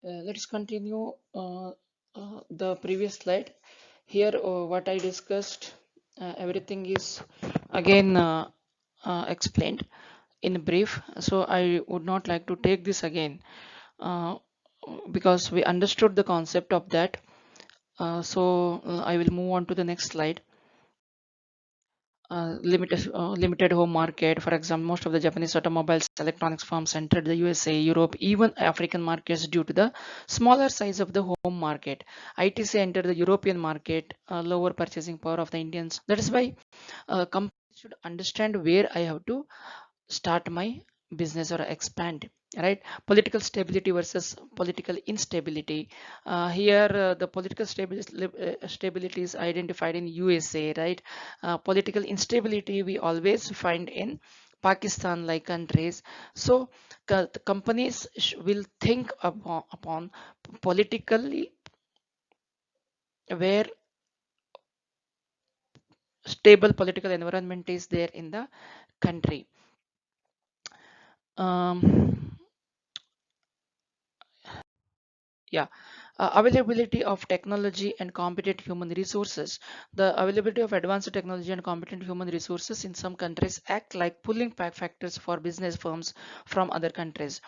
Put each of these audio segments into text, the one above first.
Let's continue the previous slide. Here, what I discussed, everything is again explained in brief. So I would not like to take this again uh, because we understood the concept of that. I will move on to the next slide. Limited home market. For example, most of the Japanese automobiles electronics firms entered the USA, Europe, even African markets due to the smaller size of the home market. ITC entered the European market, lower purchasing power of the Indians. That is why companies should understand where I have to start my business or expand, right? Political stability versus political instability. Here the political stability is identified in USA, right? Political instability we always find in Pakistan like countries. So the companies will think upon politically where stable political environment is there in the country. um, yeah. Availability of technology and competent human resources. The availability of advanced technology and competent human resources in some countries act like pulling back factors for business firms from other countries.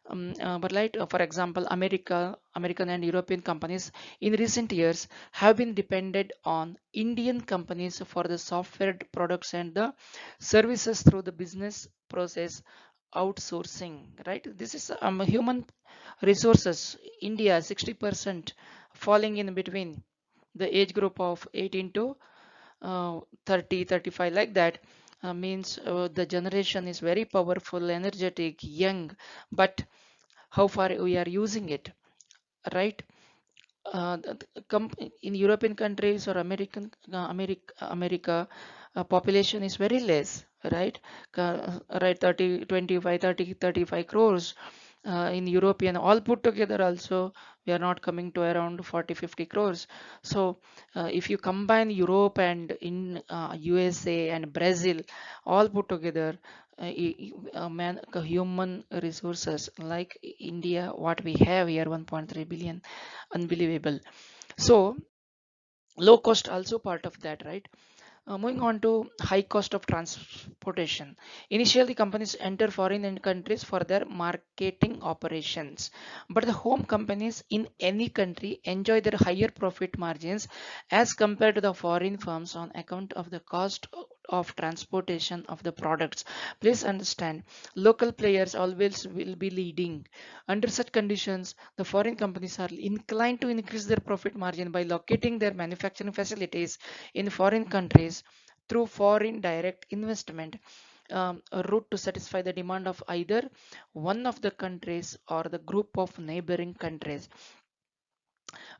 But like for example, American and European companies in recent years have been dependent on Indian companies for the software products and the services through the business process outsourcing, right? This is human resources. India 60% falling in between the age group of 18 to 30 35, like that. Means the generation is very powerful, energetic, young, but how far we are using it, right? In European countries or America, population is very less, right? Right, 30, 25, 30, 35 crores. In European, all put together also, we are not coming to around 40, 50 crores. So if you combine Europe and in USA and Brazil, all put together, human resources like India, what we have here, 1.3 billion, unbelievable. So low cost also part of that, right? Moving on to high cost of transportation. Initially, companies enter foreign countries for their marketing operations, but the home companies in any country enjoy their higher profit margins as compared to the foreign firms on account of the cost of transportation of the products. Please understand, local players always will be leading. Under such conditions, the foreign companies are inclined to increase their profit margin by locating their manufacturing facilities in foreign countries through foreign direct investment, a route to satisfy the demand of either one of the countries or the group of neighboring countries.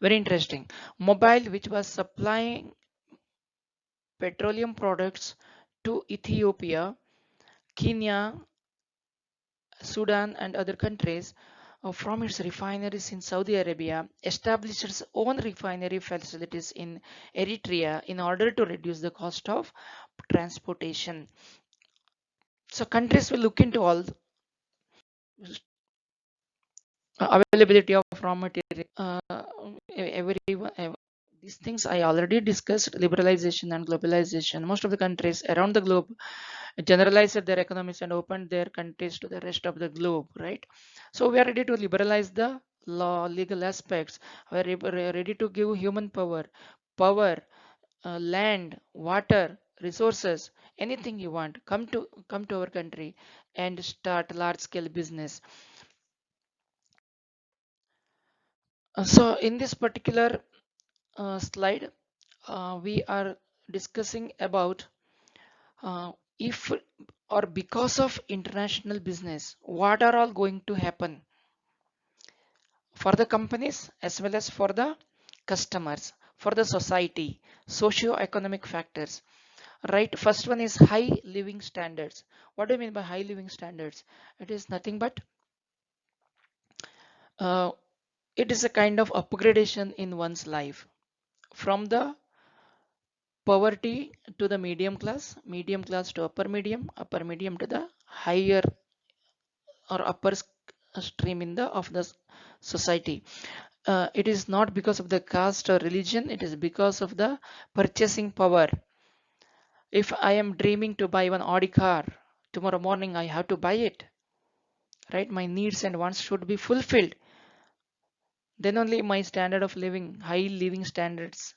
Very interesting. Mobil, which was supplying petroleum products to Ethiopia, Kenya, Sudan, and other countries, from its refineries in Saudi Arabia, established its own refinery facilities in Eritrea in order to reduce the cost of transportation. So countries will look into all availability of raw material. These things I already discussed: liberalization and globalization. Most of the countries around the globe generalized their economies and opened their countries to the rest of the globe, right? So we are ready to liberalize the law, legal aspects. We are ready to give human power, land, water, resources, anything you want. Come to our country and start large scale business. So in this particular slide, we are discussing about if or because of international business, what are all going to happen for the companies as well as for the customers, for the society, socio-economic factors. Right, first one is high living standards. What do I mean by high living standards? It is nothing but uh, it is a kind of upgradation in one's life from the poverty to the medium class to upper medium to the higher or upper stream in the of the society. It is not because of the caste or religion, it is because of the purchasing power. If I am dreaming to buy one Audi car, tomorrow morning I have to buy it, right? My needs and wants should be fulfilled. Then only my standard of living, high living standards,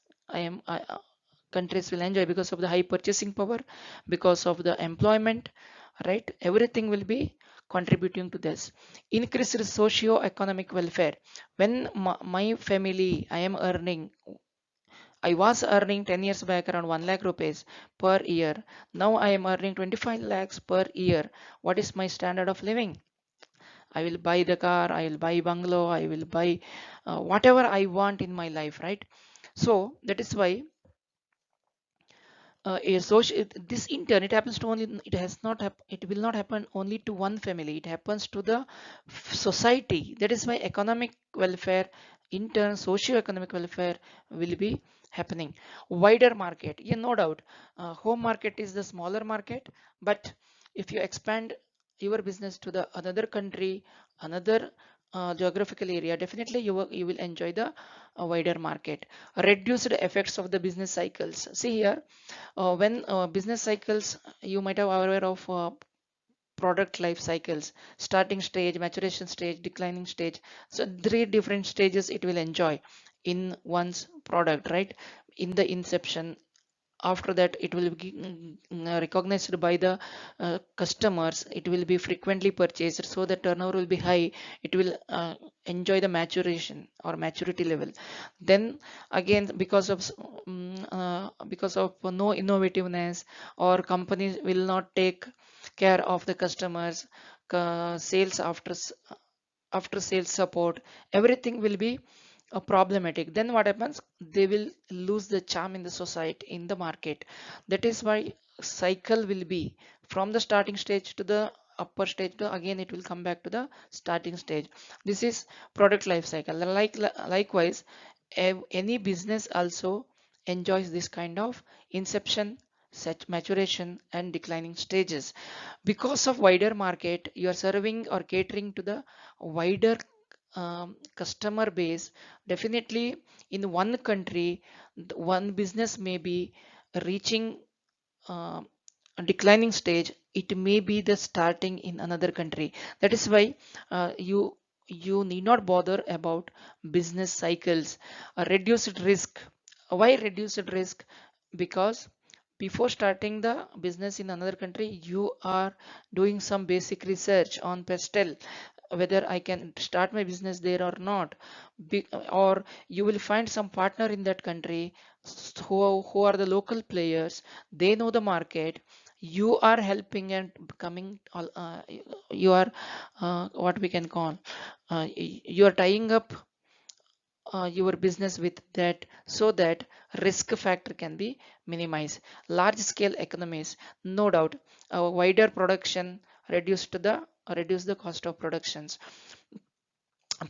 countries will enjoy because of the high purchasing power, because of the employment, right? Everything will be contributing to this. Increased socio-economic welfare. When my family, I was earning 10 years back around 1 lakh rupees per year. Now I am earning 25 lakhs per year. What is my standard of living? I will buy the car, I will buy bungalow, I will buy whatever I want in my life, right? So that is why this in turn it happens to only it has not it will not happen only to one family, it happens to the society. That is why economic welfare, in turn socio-economic welfare, will be happening. Wider market, yeah, no doubt, home market is the smaller market, but if you expand your business to the another country, another geographical area, definitely you will enjoy the wider market. Reduced effects of the business cycles. See here, when business cycles, you might have aware of product life cycles: starting stage, maturation stage, declining stage. So three different stages it will enjoy in one's product, right? In the inception, after that it will be recognized by the customers, it will be frequently purchased, so the turnover will be high, it will enjoy the maturation or maturity level. Then again, because of no innovativeness, or companies will not take care of the customers, sales after sales support, everything will be problematic. Then what happens, they will lose the charm in the society, in the market. That is why cycle will be from the starting stage to the upper stage, to again it will come back to the starting stage. This is product life cycle. Likewise, any business also enjoys this kind of inception, such maturation and declining stages. Because of wider market, you are serving or catering to the wider customer base. Definitely in one country, one business may be reaching uh, a declining stage, it may be the starting in another country. That is why you need not bother about business cycles. Reduced risk. Why reduced risk? Because before starting the business in another country, you are doing some basic research on pestle, whether I can start my business there or not. Or you will find some partner in that country, who are the local players, they know the market. You are helping and becoming you are what we can call, you are tying up your business with that, so that risk factor can be minimized. Large scale economies, no doubt, wider production, reduce the cost of productions.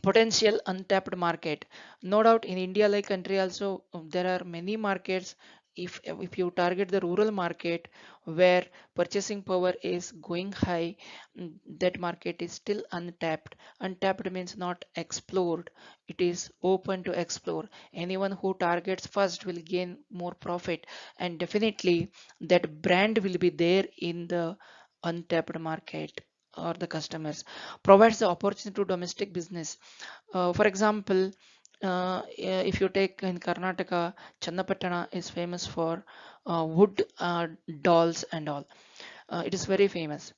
Potential untapped market, no doubt in India like country also, there are many markets. If you target the rural market, where purchasing power is going high, that market is still untapped. Untapped means not explored, it is open to explore. Anyone who targets first will gain more profit, and definitely that brand will be there in the untapped market, or the customers. Provides the opportunity to domestic business. For example, if you take in Karnataka, Channapatna is famous for wood dolls and all. It is very famous.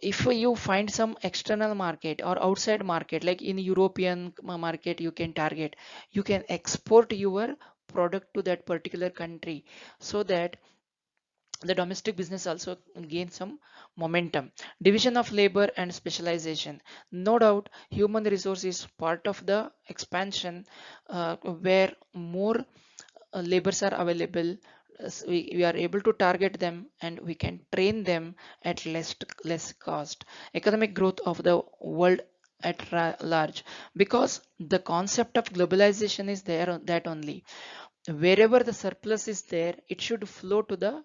If you find some external market or outside market, like in European market, you can target, you can export your product to that particular country, so that the domestic business also gain some momentum. Division of labor and specialization, no doubt human resource is part of the expansion, where more labors are available. We are able to target them, and we can train them at less cost. Economic growth of the world at large, because the concept of globalization is there, that only wherever the surplus is there, it should flow to the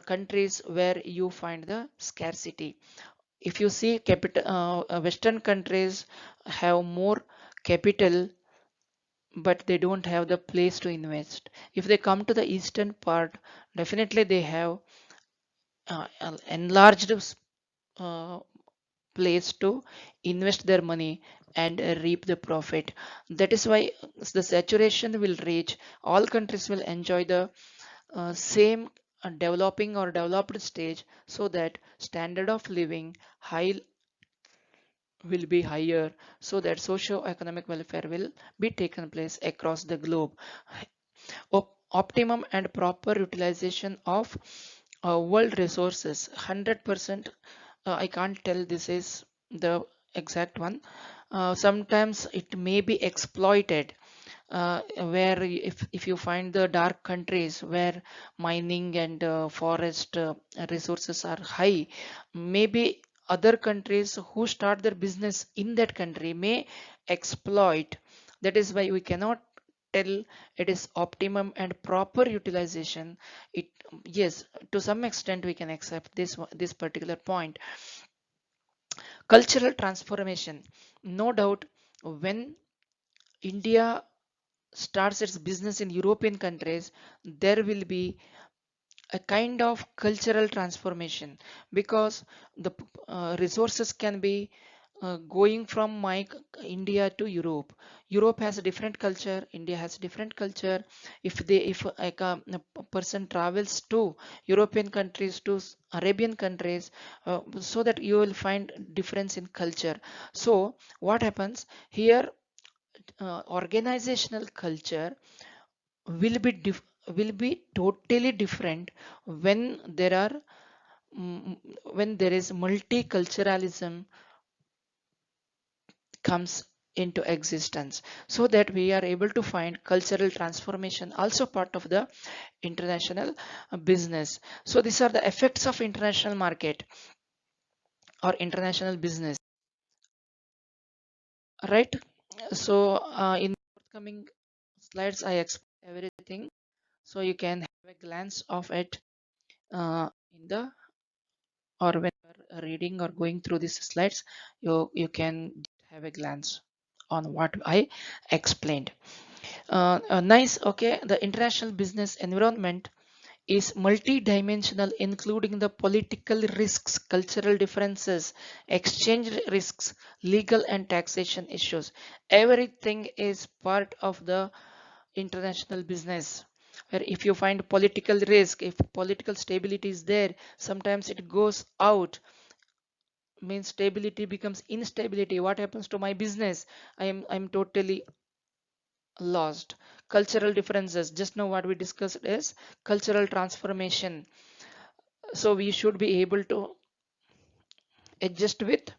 countries where you find the scarcity. if you see capital, Western countries have more capital, but they don't have the place to invest. If they come to the eastern part, definitely they have an enlarged uh, place to invest their money and reap the profit. That is why the saturation will reach. All countries will enjoy the same developing or developed stage, so that standard of living high will be higher, so that socio-economic welfare will be taken place across the globe. Optimum and proper utilization of world resources 100%. I can't tell this is the exact one. Sometimes it may be exploited, where if you find the dark countries where mining and forest resources are high, maybe other countries who start their business in that country may exploit. That is why we cannot tell it is optimum and proper utilization. It, yes, to some extent we can accept this particular point. Cultural transformation, no doubt, when India starts its business in European countries, there will be a kind of cultural transformation, because the resources can be going from India to Europe. Europe has a different culture, India has a different culture. If like a person travels to European countries, to Arabian countries, so that you will find difference in culture. So what happens here, organizational culture will be will be totally different when there are mm, when there is multiculturalism comes into existence, so that we are able to find cultural transformation also part of the international business. So these are the effects of international market or international business, right? So in upcoming slides I explain everything, so you can have a glance of it in the, or when you're reading or going through these slides, you can have a glance on what I explained. Nice. Okay, the international business environment is multi-dimensional, including the political risks, cultural differences, exchange risks, legal and taxation issues. Everything is part of the international business, where if you find political risk, if political stability is there, sometimes it goes out, means stability becomes instability. What happens to my business? I'm totally lost. Cultural differences, just now what we discussed is cultural transformation. So we should be able to adjust with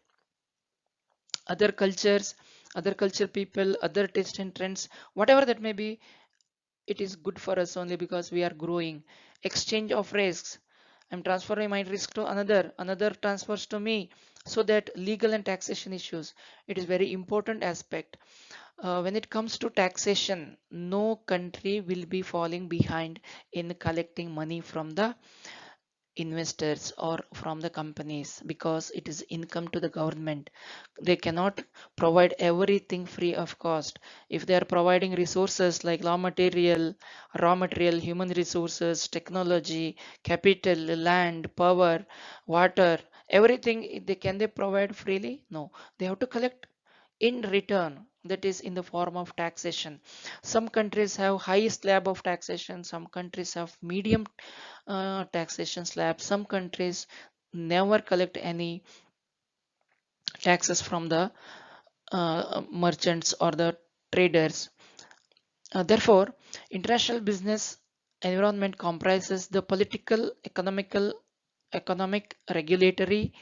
other cultures, other culture people, other taste and trends, whatever that may be. It is good for us only because we are growing. Exchange of risks, I'm transferring my risk to another transfers to me, so that legal and taxation issues, it is very important aspect. When it comes to taxation, no country will be falling behind in collecting money from the investors or from the companies, because it is income to the government. They cannot provide everything free of cost. If they are providing resources like raw material, human resources, technology, capital, land, power, water, everything, they provide freely? No, they have to collect in return, that is in the form of taxation. Some countries have high slab of taxation, some countries have medium taxation slab, some countries never collect any taxes from the merchants or the traders. Therefore, international business environment comprises the political, economic, regulatory,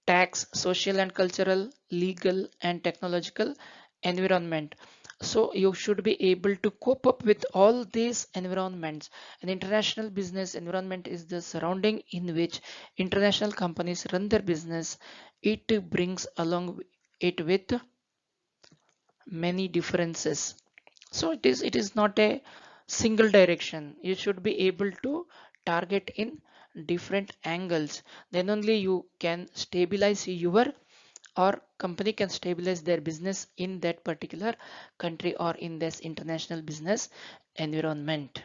tax, social and cultural, legal and technological environment. So you should be able to cope up with all these environments. An international business environment is the surrounding in which international companies run their business. It brings along it with many differences. So it is not a single direction. You should be able to target in different angles, then only you can stabilize your or company can stabilize their business in that particular country or in this international business environment.